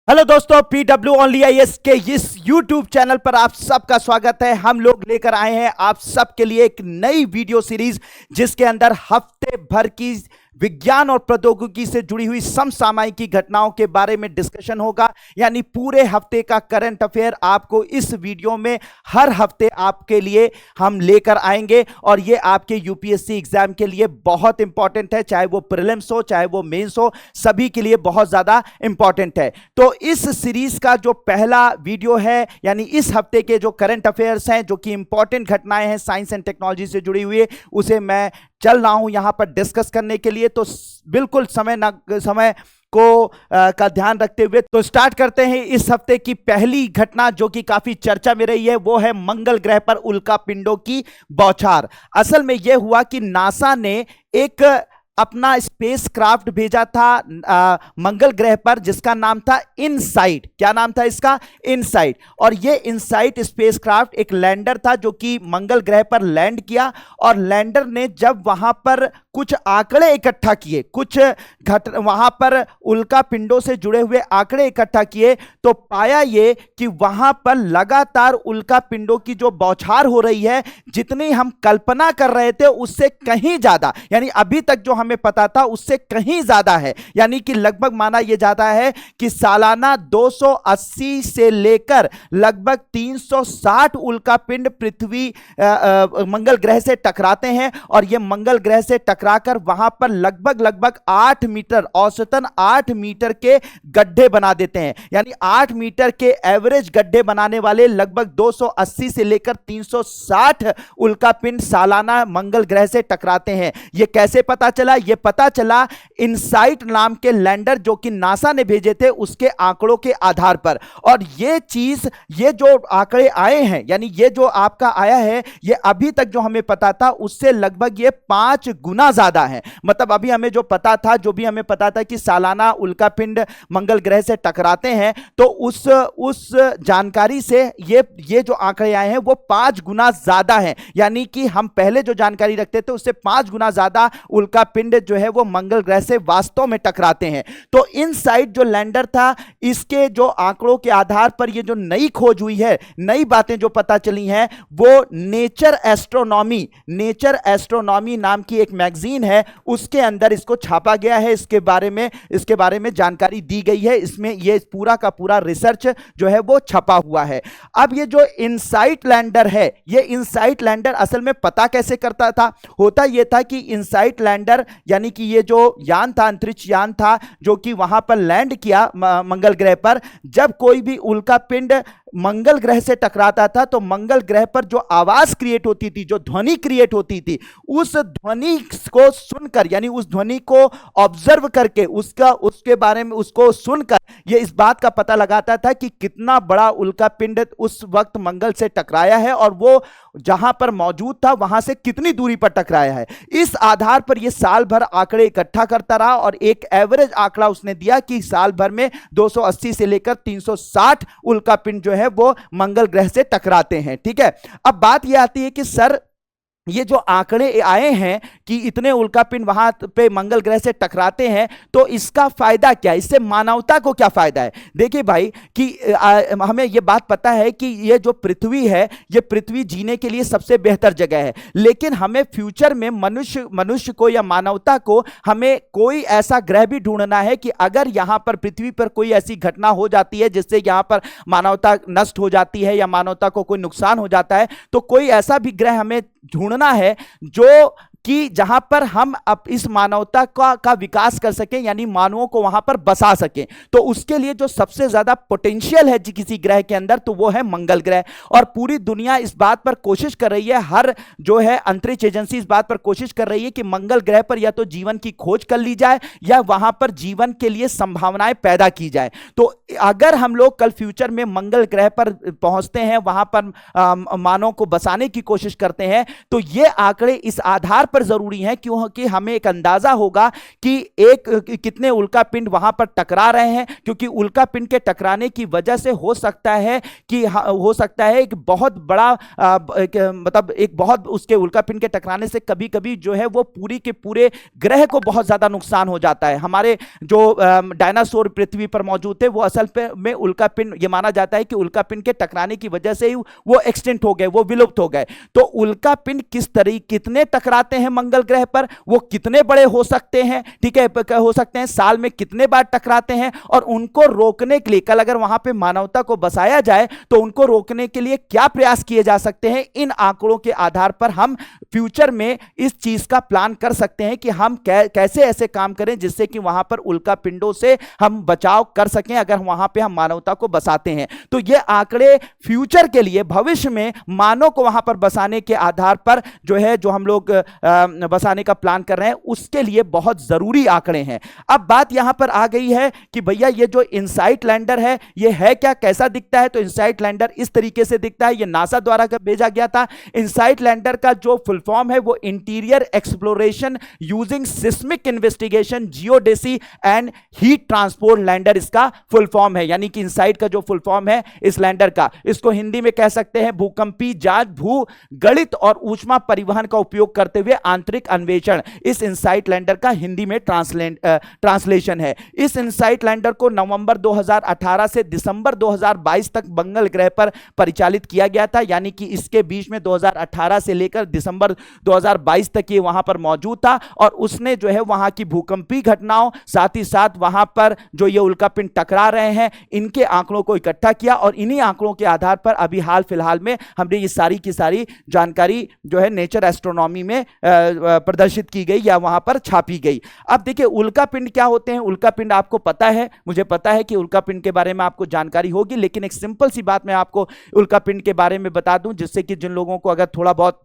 Hello दोस्तों, PW only IAS के इस यूट्यूब चैनल पर आप सबका स्वागत है। हम लोग लेकर आए हैं आप सबके लिए एक नई वीडियो सीरीज, जिसके अंदर हफ्ते भर की विज्ञान और प्रौद्योगिकी से जुड़ी हुई समसामयिक की घटनाओं के बारे में डिस्कशन होगा। यानी पूरे हफ्ते का करंट अफेयर आपको इस वीडियो में हर हफ्ते आपके लिए हम लेकर आएंगे, और ये आपके यूपीएससी एग्जाम के लिए बहुत इंपॉर्टेंट है। चाहे वो प्रीलिम्स हो, चाहे वो मेंस हो, सभी के लिए बहुत ज्यादा इंपॉर्टेंट है। तो इस सीरीज का जो पहला वीडियो है, यानी इस हफ्ते के जो करंट अफेयर्स हैं, जो कि इंपॉर्टेंट घटनाएं हैं साइंस एंड टेक्नोलॉजी से जुड़ी हुई है, उसे मैं चल रहा हूं यहां पर डिस्कस करने के लिए। तो बिल्कुल समय को का ध्यान रखते हुए तो स्टार्ट करते हैं। इस हफ्ते की पहली घटना जो कि काफी चर्चा में रही है, वो है मंगल ग्रह पर उल्का पिंडों की बौछार। असल में यह हुआ कि नासा ने एक अपना स्पेस क्राफ्ट भेजा था मंगल ग्रह पर, जिसका नाम था इनसाइट। क्या नाम था इसका? इनसाइट। और ये इनसाइट स्पेस क्राफ्ट एक लैंडर था जो कि मंगल ग्रह पर लैंड किया, और लैंडर ने जब वहां पर कुछ आंकड़े इकट्ठा किए, वहां पर उल्का पिंडों से जुड़े हुए आंकड़े इकट्ठा किए, तो पाया ये कि वहां पर लगातार उल्का पिंडों की जो बौछार हो रही है, जितनी हम कल्पना कर रहे थे उससे कहीं ज्यादा, यानी अभी तक जो हमें पता था उससे कहीं ज्यादा है। यानी कि लगभग माना यह जाता है कि सालाना 280 से लेकर लगभग 360 उल्का पिंड पृथ्वी मंगल ग्रह से टकराते हैं, और यह मंगल ग्रह से टकराकर वहां पर लगभग 8 मीटर, औसतन 8 मीटर के गड्ढे बना देते हैं। यानी 8 मीटर के एवरेज गड्ढे बनाने वाले लगभग 280 से लेकर 360 उल्का पिंड सालाना मंगल ग्रह से टकराते हैं। यह कैसे पता चला? यह पता चला इनसाइट नाम के लैंडर जो कि नासा ने भेजे थे उसके आंकड़ों के आधार पर। और ये जो आंकड़े आए हैं, यानी ये जो आपका आया है, ये अभी तक जो हमें पता था उससे लगभग ये 5 गुना ज्यादा है। मतलब अभी हमें जो पता था, जो भी हमें पता था कि सालाना उल्का पिंड मंगल ग्रह से टकराते हैं, तो उस जानकारी से ये जो आंकड़े आए हैं वो 5 गुना ज्यादा है। यानी कि हम पहले जो जानकारी रखते थे उससे 5 गुना ज्यादा उल्का पिंड जो है वो मंगल ग्रह से वास्तव में टकराते हैं। तो इनसाइट जो लैंडर था, इसके जो आंकड़ों के आधार पर ये जो नई खोज हुई है, नई बातें जो पता चली हैं, वो नेचर एस्ट्रोनॉमी नाम की एक मैगजीन है, उसके अंदर इसको छापा गया है। इसके बारे में जानकारी दी गई है। इसमें ये पूरा का पूरा रिसर्च जो है वो छपा हुआ है। अब ये जो इनसाइट लैंडर है, ये इनसाइट लैंडर असल में पता कैसे करता था? होता यह था कि इनसाइट लैंडर, यानी कि ये जो यान था, अंतरिक्ष यान था जो कि वहां पर लैंड किया मंगल ग्रह पर, जब कोई भी उल्का पिंड मंगल ग्रह से टकराता था तो मंगल ग्रह पर जो आवाज क्रिएट होती थी, जो ध्वनि क्रिएट होती थी, उस ध्वनि को सुनकर, यानी उस ध्वनि को ऑब्जर्व करके, उसके बारे में उसको सुनकर ये इस बात का पता लगाता था कि कितना बड़ा उल्का पिंड उस वक्त मंगल से टकराया है, और वो जहां पर मौजूद था वहां से कितनी दूरी पर टकराया है। इस आधार पर यह साल भर आंकड़े इकट्ठा करता रहा, और एक एवरेज आंकड़ा उसने दिया कि साल भर में 280 से लेकर 360 उल्का पिंड जो है वो मंगल ग्रह से टकराते हैं। ठीक है, अब बात यह आती है कि सर, ये जो आंकड़े आए हैं कि इतने उल्का पिंड वहां पे मंगल ग्रह से टकराते हैं, तो इसका फायदा क्या है? इससे मानवता को क्या फायदा है? देखिए भाई कि हमें यह बात पता है कि ये जो पृथ्वी है, ये पृथ्वी जीने के लिए सबसे बेहतर जगह है, लेकिन हमें फ्यूचर में मनुष्य को या मानवता को हमें कोई ऐसा ग्रह भी ढूंढना है कि अगर यहां पर पृथ्वी पर कोई ऐसी घटना हो जाती है जिससे यहां पर मानवता नष्ट हो जाती है या मानवता को कोई नुकसान हो जाता है, तो कोई ऐसा भी ग्रह हमें ढूंढना है जो कि जहां पर हम अब इस मानवता का विकास कर सकें, यानी मानवों को वहां पर बसा सकें। तो उसके लिए जो सबसे ज्यादा पोटेंशियल है किसी ग्रह के अंदर, तो वो है मंगल ग्रह। और पूरी दुनिया इस बात पर कोशिश कर रही है, हर जो है अंतरिक्ष एजेंसी इस बात पर कोशिश कर रही है कि मंगल ग्रह पर या तो जीवन की खोज कर ली जाए या वहां पर जीवन के लिए संभावनाएं पैदा की जाए। तो अगर हम लोग कल फ्यूचर में मंगल ग्रह पर पहुंचते हैं, वहां पर मानव को बसाने की कोशिश करते हैं, तो ये आंकड़े इस आधार पर जरूरी हैं क्योंकि हमें एक अंदाजा होगा कि कितने उल्का पिंड वहां पर टकरा रहे हैं, क्योंकि उल्का पिंड के टकराने की वजह से हो सकता है एक बहुत बड़ा मतलब एक बहुत उसके उल्का पिंड के टकराने से कभी कभी जो है वो पूरी के पूरे ग्रह को बहुत ज्यादा नुकसान हो जाता है। हमारे जो डायनासोर पृथ्वी पर मौजूद थे वो असल में उल्का पिंड, ये माना जाता है कि उल्का पिंड के टकराने की वजह से ही वो एक्सटिंक्ट हो गए, वो विलुप्त हो गए। तो उल्का पिंड कितने टकराते हैं मंगल ग्रह पर, वो कितने बड़े हो सकते हैं, ठीक है, हो सकते हैं साल में कितने बार टकराते हैं, और उनको रोकने के लिए कल अगर वहां पे मानवता को बसाया जाए तो उनको रोकने के लिए क्या प्रयास किए जा सकते हैं, इन आंकड़ों के आधार पर हम फ्यूचर में इस चीज का प्लान कर सकते हैं कि हम कैसे ऐसे काम करें जिससे कि वहां पर उल्का पिंडों से हम बचाव कर सकें अगर वहां पे हम मानवता को बसाते हैं। तो ये आंकड़े फ्यूचर के लिए, भविष्य में मानव को वहां पर बसाने के आधार पर जो हम लोग बसाने का प्लान कर रहे हैं उसके लिए बहुत जरूरी आंकड़े हैं। अब बात यहां पर आ गई है कि भैया ये जो इनसाइट लैंडर है ये है क्या, कैसा दिखता है? तो इनसाइट लैंडर इस तरीके से दिखता है, ये नासा द्वारा भेजा गया था। इनसाइट लैंडर का जो फुल फॉर्म है वो interior exploration using seismic investigation geodesy and heat transport lander इसका फुल फॉर्म है। यानी कि इनसाइट का जो फुल फॉर्म है इस लैंडर का, इसको हिंदी में कह सकते हैं भूकंपी जांच, भू गणित और ऊष्मा परिवहन का उपयोग करते हुए आंतरिक अन्वेषण। इस इनसाइट लैंडर का हिंदी में ट्रांसलेशन है। इस इनसाइट लैंडर को नवंबर 2018 से दिसंबर 2022 तक मंगल ग्रह पर परिचालित किया गया था। यानी कि इसके बीच में 2018 से लेकर दिसंबर 2022 तक ये वहां पर मौजूद था और उसने जो है वहां की भूकंपीय घटनाओं, साथ ही साथ वहां पर जो ये उल्का पिंड टकरा रहे हैं इनके आंकड़ों को इकट्ठा किया और इन्हीं आंकड़ों के आधार पर अभी हाल फिलहाल में हमने ये सारी की सारी जानकारी जो है नेचर एस्ट्रोनॉमी में प्रदर्शित की गई या वहां पर छापी गई। अब देखिए उल्का पिंड क्या होते हैं। उल्का पिंड आपको पता है, मुझे पता है कि उल्का पिंड के बारे में आपको जानकारी होगी, लेकिन एक सिंपल सी बात मैं आपको उल्का पिंड के बारे में बता दूं जिससे कि जिन लोगों को अगर थोड़ा बहुत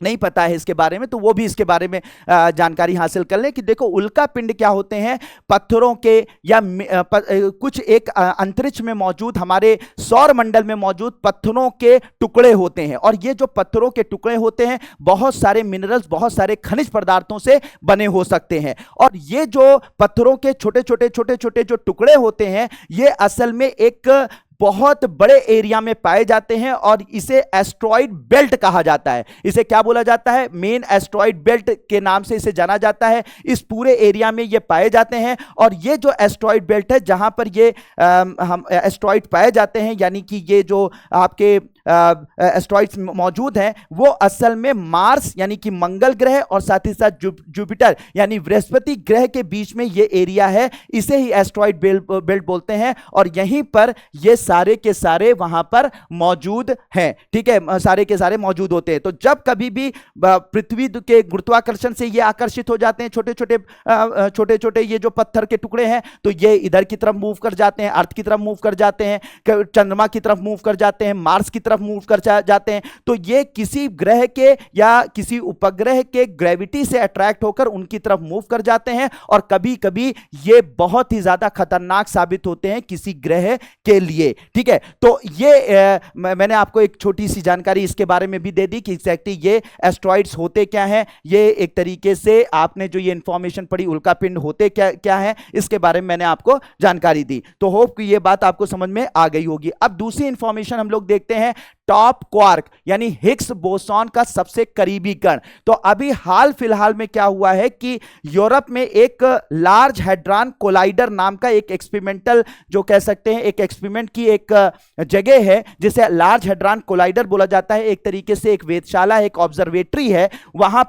नहीं पता है इसके बारे में तो वो भी इसके बारे में जानकारी हासिल कर लें कि देखो उल्का पिंड क्या होते हैं। पत्थरों के या कुछ एक अंतरिक्ष में मौजूद, हमारे सौर मंडल में मौजूद पत्थरों के टुकड़े होते हैं और ये जो पत्थरों के टुकड़े होते हैं बहुत सारे मिनरल्स, बहुत सारे खनिज पदार्थों से बने हो सकते हैं। और ये जो पत्थरों के छोटे छोटे जो टुकड़े होते हैं ये असल में एक बहुत बड़े एरिया में पाए जाते हैं और इसे एस्ट्रॉइड बेल्ट कहा जाता है। इसे क्या बोला जाता है? मेन एस्ट्रॉइड बेल्ट के नाम से इसे जाना जाता है। इस पूरे एरिया में ये पाए जाते हैं और ये जो एस्ट्रॉइड बेल्ट है जहां पर ये हम एस्ट्रॉइड पाए जाते हैं, यानी कि ये जो आपके एस्ट्रॉइड्स मौजूद हैं वो असल में मार्स यानी कि मंगल ग्रह और साथ ही साथ जुपिटर यानी बृहस्पति ग्रह के बीच में ये एरिया है। इसे ही एस्ट्रॉइड बेल्ट बोलते हैं और यहीं पर ये सारे के सारे वहां पर मौजूद हैं। ठीक है, सारे के सारे मौजूद होते हैं। तो जब कभी भी पृथ्वी के गुरुत्वाकर्षण से ये आकर्षित हो जाते हैं, छोटे छोटे ये जो पत्थर के टुकड़े हैं, तो ये इधर की तरफ मूव कर जाते हैं, अर्थ की तरफ मूव कर जाते हैं, चंद्रमा की तरफ मूव कर जाते हैं, मार्स की तरफ मूव कर जाते हैं। तो ये किसी ग्रह के या किसी उपग्रह के ग्रेविटी से अट्रैक्ट होकर उनकी तरफ मूव कर जाते हैं और कभी कभी ये बहुत ही ज्यादा खतरनाक साबित होते हैं किसी ग्रह के लिए। ठीक है, तो ये मैंने आपको एक छोटी सी जानकारी इसके बारे में भी दे दी कि एग्जैक्टली ये एस्ट्रॉइड्स होते क्या हैं। ये एक तरीके से आपने जो ये इंफॉर्मेशन पढ़ी उल्का पिंड होते क्या है इसके बारे में मैंने आपको जानकारी दी। तो होप कि ये बात आपको समझ में आ गई होगी। अब दूसरी इंफॉर्मेशन हम लोग देखते हैं, टॉप क्वार्क यानी हिग्स बोसॉन का सबसे करीबी कण। तो अभी हाल फिलहाल में क्या हुआ है कि यूरोप में एक लार्ज हैड्रॉन कोलाइडर नाम का एक एक्सपेरिमेंटल, जो कह सकते हैं एक एक्सपेरिमेंट की एक जगह है जिसे लार्ज हैड्रॉन कोलाइडर बोला जाता है। एक तरीके से एक वेधशाला, एक ऑब्जर्वेटरी है। वहां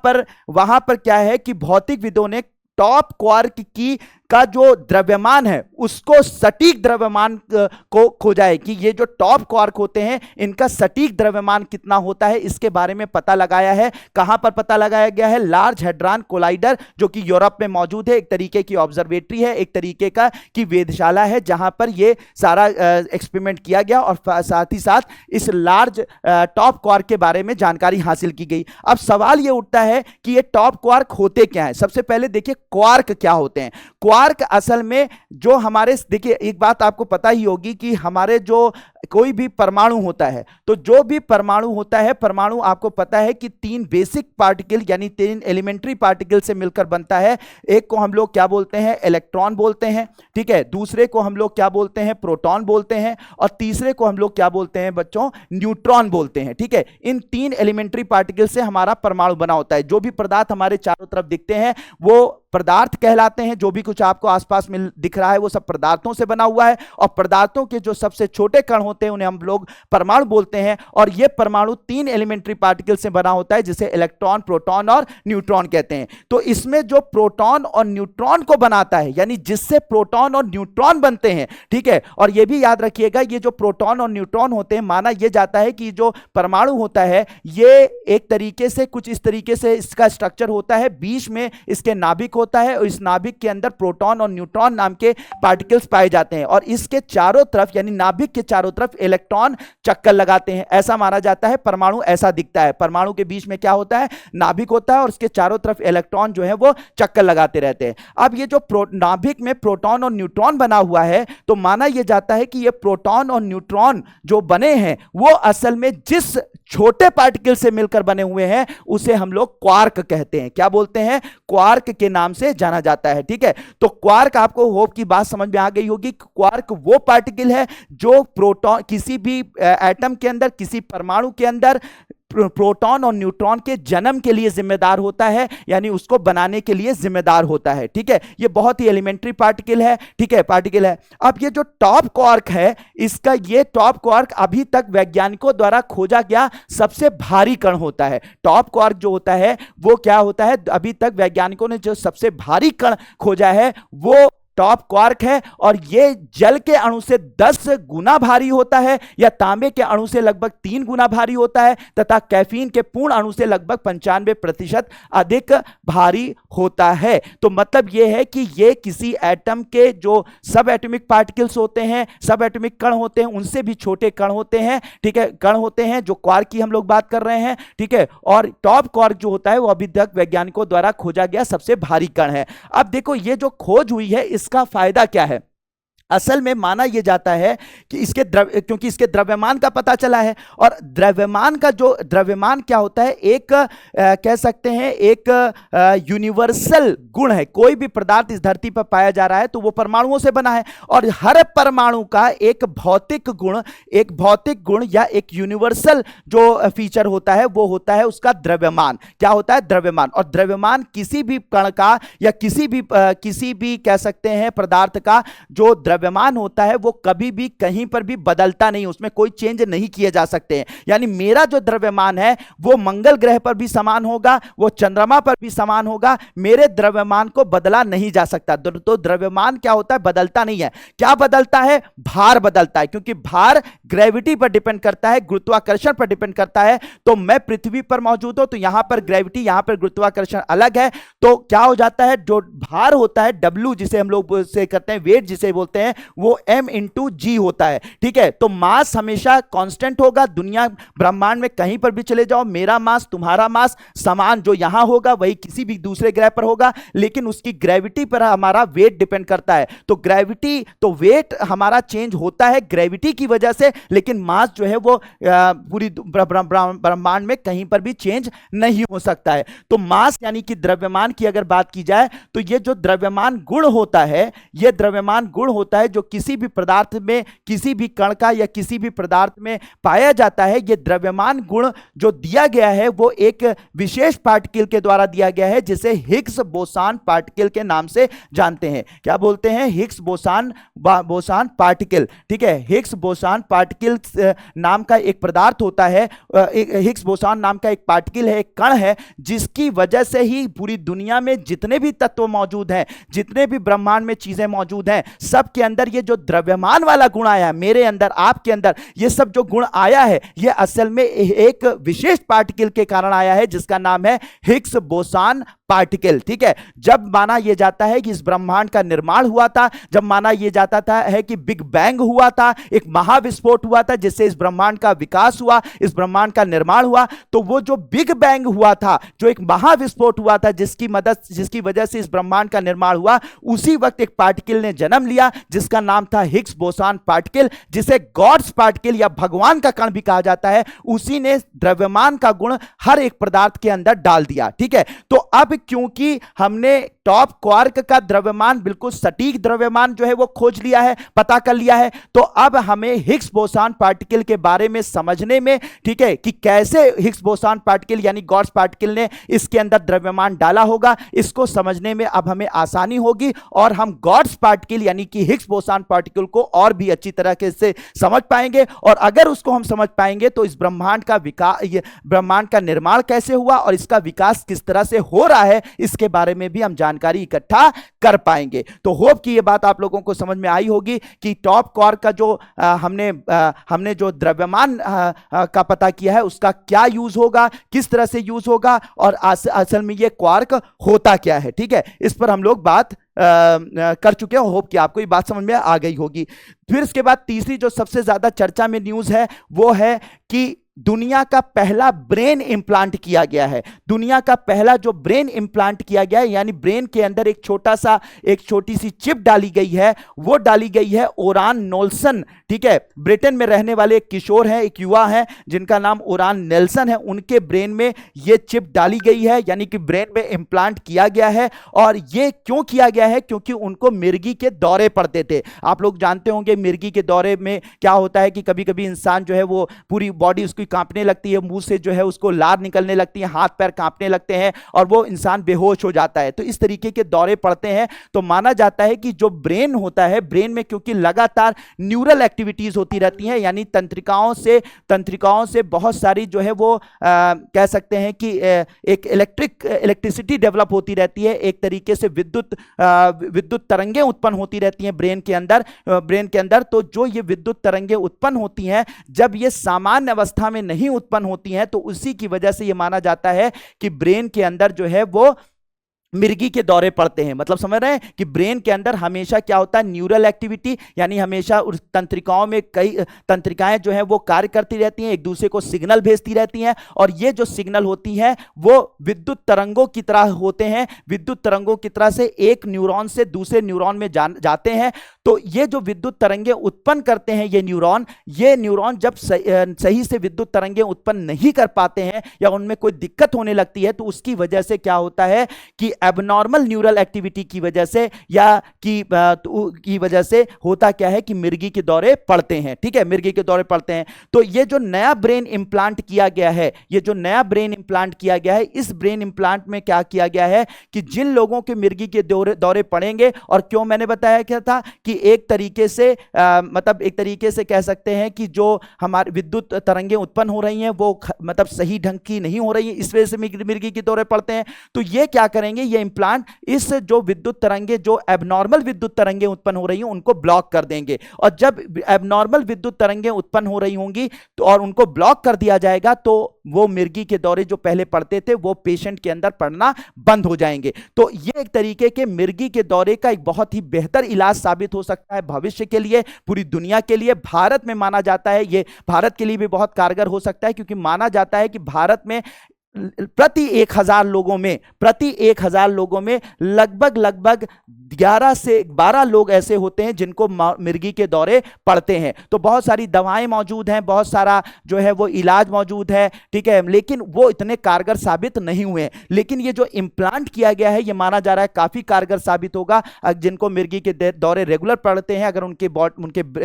पर क्या है कि भौतिकविदों ने टॉप क्वार्क का जो द्रव्यमान है उसको सटीक द्रव्यमान को खोजा है कि ये जो टॉप क्वार्क होते हैं इनका सटीक द्रव्यमान कितना होता है, इसके बारे में पता लगाया है। कहां पर पता लगाया गया है? लार्ज हैड्रॉन कोलाइडर, जो कि यूरोप में मौजूद है। एक तरीके की ऑब्जर्वेटरी है, एक तरीके का की वेधशाला है जहां पर ये सारा एक्सपेरिमेंट किया गया और साथ ही साथ इस लार्ज टॉप क्वार्क के बारे में जानकारी हासिल की गई। अब सवाल ये उठता है कि ये टॉप क्वार्क होते क्या है। सबसे पहले देखिए क्वार्क क्या होते हैं। क्वार्क असल में जो हमारे, देखिए एक बात आपको पता ही होगी कि हमारे जो कोई भी परमाणु होता है, तो जो भी परमाणु होता है, परमाणु आपको पता है कि 3 बेसिक पार्टिकल यानी 3 एलिमेंट्री पार्टिकल से मिलकर बनता है। एक को हम लोग क्या बोलते हैं, इलेक्ट्रॉन बोलते हैं, ठीक है, दूसरे को हम लोग क्या बोलते हैं, प्रोटॉन बोलते हैं, और तीसरे को हम लोग क्या बोलते हैं बच्चों, न्यूट्रॉन बोलते हैं, ठीक है। इन 3 एलिमेंट्री पार्टिकल से हमारा परमाणु बना होता है। जो भी पदार्थ हमारे चारों तरफ दिखते हैं वो पदार्थ कहलाते हैं। जो भी कुछ आपको आसपास में दिख रहा है वो सब पदार्थों से बना हुआ है, और पदार्थों के जो सबसे छोटे कण होते हैं उन्हें हम लोग परमाणु बोलते हैं। और यह परमाणु 3 एलिमेंट्री पार्टिकल से बना होता है, जिसे इलेक्ट्रॉन, प्रोटॉन और न्यूट्रॉन कहते हैं। तो इसमें जो प्रोटॉन और न्यूट्रॉन को बनाता है, यानी जिससे प्रोटॉन और न्यूट्रॉन बनते हैं, ठीक है। और यह भी याद रखिएगा, ये जो प्रोटॉन और न्यूट्रॉन होते हैं, माना यह जाता है कि जो परमाणु होता है ये एक तरीके से कुछ इस तरीके से इसका स्ट्रक्चर होता है, बीच में इसके नाभिक होता है, और इस नाभिक के अंदर प्रोटॉन और न्यूट्रॉन नाम के पार्टिकल्स पाए जाते हैं, और इसके चारों तरफ यानी नाभिक के चारों तरफ इलेक्ट्रॉन चक्कर लगाते हैं। ऐसा माना जाता है, परमाणु ऐसा दिखता है। परमाणु के बीच में क्या होता है, नाभिक होता है, और उसके चारों तरफ इलेक्ट्रॉन जो है वो चक्कर लगाते रहते हैं। अब ये जो नाभिक में प्रोटॉन और न्यूट्रॉन बना हुआ है, तो माना यह जाता है कि ये प्रोटॉन और न्यूट्रॉन जो बने हैं वो असल में जिस छोटे पार्टिकल से मिलकर बने हुए हैं उसे हम लोग क्वार्क कहते हैं। क्या बोलते हैं, क्वार्क के नाम से जाना जाता है, ठीक है। तो क्वार्क, आपको होप की बात समझ में आ गई होगी। क्वार्क वो पार्टिकल है जो प्रोटॉन किसी भी एटम के अंदर, किसी परमाणु के अंदर प्रोटॉन और न्यूट्रॉन के जन्म के लिए जिम्मेदार होता है, यानी उसको बनाने के लिए जिम्मेदार होता है, ठीक है। ये बहुत ही एलिमेंट्री पार्टिकल है, ठीक है, पार्टिकल है। अब ये जो टॉप क्वार्क है, इसका ये टॉप क्वार्क अभी तक वैज्ञानिकों द्वारा खोजा गया सबसे भारी कण होता है। टॉप क्वार्क जो होता है वो क्या होता है, अभी तक वैज्ञानिकों ने जो सबसे भारी कण खोजा है वो टॉप क्वार्क है, और यह जल के अणु से 10 गुना भारी होता है, या तांबे के अणु से लगभग 3 गुना भारी होता है, तथा कैफीन के पूर्ण अणु से लगभग 95% अधिक भारी होता है। तो मतलब यह है कि यह किसी एटम के जो सब एटॉमिक पार्टिकल्स होते हैं, सब एटॉमिक कण होते हैं, उनसे भी छोटे कण होते हैं, ठीक है, कण होते हैं, जो क्वार्क की हम लोग बात कर रहे हैं, ठीक है। और टॉप क्वार्क जो होता है वो अभी तक वैज्ञानिकों द्वारा खोजा गया सबसे भारी कण है। अब देखो ये जो खोज हुई है इसका फायदा क्या है। असल में माना यह जाता है कि क्योंकि इसके द्रव्यमान का पता चला है, और द्रव्यमान का जो द्रव्यमान क्या होता है, एक कह सकते हैं एक यूनिवर्सल गुण है। कोई भी पदार्थ इस धरती पर पाया जा रहा है तो वो परमाणुओं से बना है, और हर परमाणु का एक भौतिक गुण या एक यूनिवर्सल जो फीचर होता है वो होता है उसका द्रव्यमान। क्या होता है, द्रव्यमान। और द्रव्यमान किसी भी कण का या किसी भी कह सकते हैं पदार्थ का जो द्रव्यमान होता है वो कभी भी कहीं पर भी बदलता नहीं, उसमें कोई चेंज नहीं किए जा सकते हैं। यानी मेरा जो द्रव्यमान है वो मंगल ग्रह पर भी समान होगा, वो चंद्रमा पर भी समान होगा, मेरे द्रव्यमान को बदला नहीं जा सकता। तो द्रव्यमान क्या होता है, बदलता नहीं है। क्या बदलता है, भार बदलता है, क्योंकि भार ग्रेविटी पर डिपेंड करता है, गुरुत्वाकर्षण पर डिपेंड करता है। तो मैं पृथ्वी पर मौजूद हूं तो यहां पर ग्रेविटी, यहां पर गुरुत्वाकर्षण अलग है, तो क्या हो जाता है, जो भार होता है W जिसे हम लोग से करते हैं, वेट जिसे बोलते हैं, वो m इंटू जी होता है, ठीक है। तो मास हमेशा कांस्टेंट होगा, दुनिया ब्रह्मांड में कहीं पर भी चले जाओ, मेरा मास तुम्हारा मास समान जो यहां होगा वही किसी भी दूसरे ग्रह पर होगा, लेकिन उसकी ग्रेविटी पर हमारा वेट डिपेंड करता है। तो ग्रेविटी, तो वेट हमारा चेंज होता है ग्रेविटी की वजह से, लेकिन मास जो है वो पूरी ब्रह्मांड में कहीं पर भी चेंज नहीं हो सकता है। तो मास यानी कि द्रव्यमान की अगर बात की जाए तो ये जो द्रव्यमान गुण होता है, ये द्रव्यमान गुण होता है जो किसी भी पदार्थ में, किसी भी कण का या किसी भी पदार्थ में पाया जाता है। यह द्रव्यमान गुण जो दिया गया है वो एक विशेष पार्टिकल के द्वारा दिया गया है जिसे हिग्स बोसान पार्टिकल के नाम से जानते हैं। क्या बोलते हैं, हिग्स बोसान पार्टिकल, ठीक है। हिग्स बोसान पार्टिकल नाम का एक पदार्थ होता है, हिग्स बोसान नाम का एक पार्टिकल है, एक कण है, जिसकी वजह से ही पूरी दुनिया में जितने भी तत्व मौजूद हैं, जितने भी ब्रह्मांड में चीजें मौजूद हैं, सब के अंदर ये जो द्रव्यमान वाला गुण आया है, मेरे अंदर, आपके अंदर, ये सब जो गुण आया है ये असल में एक विशेष पार्टिकल के कारण आया है जिसका नाम है हिग्स बोसान पार्टिकल। ठीक है, जब माना यह जाता है कि इस ब्रह्मांड का निर्माण हुआ था, जब माना यह जाता था है कि बिग बैंग हुआ था, एक महाविस्फोट हुआ था जिससे इस ब्रह्मांड का विकास हुआ, इस ब्रह्मांड का निर्माण हुआ, तो वो जो बिग बैंग हुआ था, जो एक महाविस्फोट हुआ था जिसकी वजह से इस ब्रह्मांड का निर्माण हुआ, उसी वक्त एक पार्टिकल ने जन्म लिया जिसका नाम था हिग्स बोसॉन पार्टिकल, जिसे गॉड्स पार्टिकल या भगवान का कण भी कहा जाता है। उसी ने द्रव्यमान का गुण हर एक पदार्थ के अंदर डाल दिया। ठीक है, तो अब क्योंकि हमने टॉप क्वार्क का द्रव्यमान, बिल्कुल सटीक द्रव्यमान जो है वो खोज लिया है, पता कर लिया है, तो अब हमें हिग्स बोसॉन पार्टिकल के बारे में समझने में, ठीक है, कि कैसे हिग्स बोसॉन पार्टिकल यानी गॉड्स पार्टिकल ने इसके अंदर द्रव्यमान डाला होगा, इसको समझने में अब हमें आसानी होगी और हम गॉड्स पार्टिकल यानी कि हिग्स बोसॉन पार्टिकल को और भी अच्छी तरह से समझ पाएंगे। और अगर उसको हम समझ पाएंगे तो इस ब्रह्मांड का विकास, ब्रह्मांड का निर्माण कैसे हुआ और इसका विकास किस तरह से हो रहा है, इसके बारे में भी हम जानकारी इकट्ठा कर पाएंगे। तो होप कि यह बात आप लोगों को समझ में आई होगी कि टॉप क्वार्क का जो हमने जो द्रव्यमान का पता किया है उसका क्या यूज होगा, किस तरह से यूज होगा और असल में यह क्वार्क होता क्या है। ठीक है, इस पर हम लोग बात कर चुके हैं। होप कि आपको ये बात समझ में आ गई होगी। फिर इसके बाद तीसरी जो सबसे ज्यादा चर्चा में न्यूज है वो है कि दुनिया का पहला ब्रेन इंप्लांट किया गया है। दुनिया का पहला जो ब्रेन इंप्लांट किया गया है, यानी ब्रेन के अंदर एक छोटी सी चिप डाली गई है, वो डाली गई है ओरान नोल्सन। ठीक है, ब्रिटेन में रहने वाले एक किशोर हैं, एक युवा हैं जिनका नाम ओरान नेल्सन है, उनके ब्रेन में ये चिप डाली गई है, यानी कि ब्रेन में इंप्लांट किया गया है। और ये क्यों किया गया है? क्योंकि उनको मिर्गी के दौरे पड़ते थे। आप लोग जानते होंगे मिर्गी के दौरे में क्या होता है कि कभी कभी इंसान जो है वो पूरी बॉडी उसकी कांपने लगती है, मुंह से जो है उसको लार निकलने लगती है, हाथ पैर कांपने लगते हैं और वो इंसान बेहोश हो जाता है। तो इस तरीके के दौरे पड़ते हैं। तो माना जाता है कि जो ब्रेन होता है, ब्रेन में क्योंकि लगातार न्यूरल एक्टिविटीज होती रहती हैं, यानी तंत्रिकाओं से बहुत सारी जो है वो कह सकते हैं कि एक इलेक्ट्रिसिटी डेवलप होती रहती है, एक तरीके से विद्युत तरंगें उत्पन्न होती रहती हैं ब्रेन के अंदर। तो जो ये विद्युत तरंगें उत्पन्न होती हैं, जब ये सामान्य अवस्था में नहीं उत्पन्न होती हैं, तो उसी की वजह से यह माना जाता है कि ब्रेन के अंदर जो है वो मिर्गी के दौरे पड़ते हैं। मतलब समझ रहे हैं कि ब्रेन के अंदर हमेशा क्या होता है, न्यूरल एक्टिविटी, यानी हमेशा उस तंत्रिकाओं में कई तंत्रिकाएं जो हैं वो कार्य करती रहती हैं, एक दूसरे को सिग्नल भेजती रहती हैं और ये जो सिग्नल होती हैं वो विद्युत तरंगों की तरह होते हैं। विद्युत तरंगों की तरह से एक न्यूरॉन से दूसरे न्यूरॉन में जाते हैं। तो ये जो विद्युत तरंगें उत्पन्न करते हैं ये न्यूरॉन जब सही से विद्युत तरंगें उत्पन्न नहीं कर पाते हैं या उनमें कोई दिक्कत होने लगती है, तो उसकी वजह से क्या होता है कि एबनॉर्मल न्यूरल एक्टिविटी की वजह से या की वजह से होता क्या है कि मिर्गी के दौरे पड़ते हैं। ठीक है, मिर्गी के दौरे पड़ते हैं। तो ये जो नया ब्रेन इंप्लांट किया गया है, इस ब्रेन इंप्लांट में क्या किया गया है कि जिन लोगों के मिर्गी के दौरे पड़ेंगे, और क्यों मैंने बताया क्या था कि एक तरीके से कह सकते हैं कि जो हमारे विद्युत तरंगें उत्पन्न हो रही हैं वो मतलब सही ढंग की नहीं हो रही है, इस वजह से मिर्गी के दौरे पड़ते हैं। तो ये क्या करेंगे, ये इंप्लांट इस जो विद्युत तरंगे, जो एबनॉर्मल विद्युत तरंगे उत्पन्न हो रही हैं उनको ब्लॉक कर देंगे। और जब एबनॉर्मल विद्युत तरंगे उत्पन्न हो रही होंगी तो और उनको ब्लॉक कर दिया जाएगा, तो वो मिर्गी के दौरे जो पहले पड़ते थे वो पेशेंट के अंदर पड़ना बंद हो जाएंगे। तो ये एक तरीके के मिर्गी के दौरे का एक बहुत ही बेहतर इलाज साबित हो सकता है भविष्य के लिए, पूरी दुनिया के लिए। भारत में माना जाता है ये भारत के लिए भी बहुत कारगर हो सकता है, क्योंकि माना जाता है कि भारत में प्रति 1000 लोगों में लगभग 11 से 12 लोग ऐसे होते हैं जिनको मिर्गी के दौरे पड़ते हैं। तो बहुत सारी दवाएं मौजूद हैं, बहुत सारा जो है वो इलाज मौजूद है, ठीक है, लेकिन वो इतने कारगर साबित नहीं हुए। लेकिन ये जो इंप्लांट किया गया है ये माना जा रहा है काफी कारगर साबित होगा। जिनको मिर्गी के दौरे रेगुलर पड़ते हैं, अगर उनके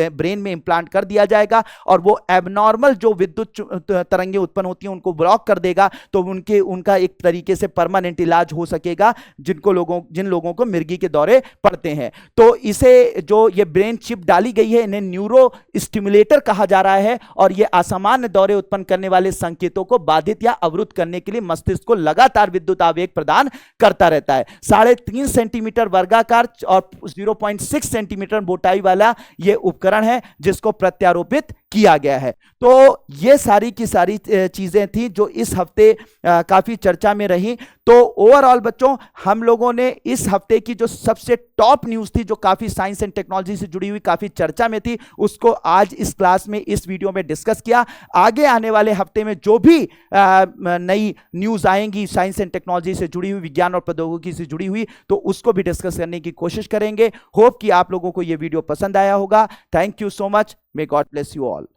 ब्रेन में इंप्लांट कर दिया जाएगा और वो एबनॉर्मल जो विद्युत तरंगे उत्पन्न होती हैं उनको ब्लॉक कर देगा, तो उनका एक तरीके से परमानेंट इलाज हो सकेगा जिन लोगों को मिर्गी के दौरे पड़ते हैं। तो इसे जो ये ब्रेन चिप डाली गई है इन्हें न्यूरो स्टिमुलेटर कहा जा रहा है, और ये असामान्य दौरे उत्पन्न करने वाले संकेतों को बाधित या अवरुद्ध करने के लिए मस्तिष्क को लगातार विद्युत आवेग प्रदान करता रहता है। 3.5 सेंटीमीटर वर्गाकार और 0.6 सेंटीमीटर मोटाई वाला यह उपकरण है जिसको प्रत्यारोपित किया गया है। तो ये सारी की सारी चीजें थी जो इस हफ्ते काफी चर्चा में रही। तो ओवरऑल बच्चों, हम लोगों ने इस हफ्ते की जो सबसे टॉप न्यूज थी, जो काफी साइंस एंड टेक्नोलॉजी से जुड़ी हुई, काफी चर्चा में थी, उसको आज इस क्लास में, इस वीडियो में डिस्कस किया। आगे आने वाले हफ्ते में जो भी नई न्यूज आएंगी साइंस एंड टेक्नोलॉजी से जुड़ी हुई, विज्ञान और प्रौद्योगिकी से जुड़ी हुई, तो उसको भी डिस्कस करने की कोशिश करेंगे। होप कि आप लोगों को यह वीडियो पसंद आया होगा। Thank you so much. May God bless you all.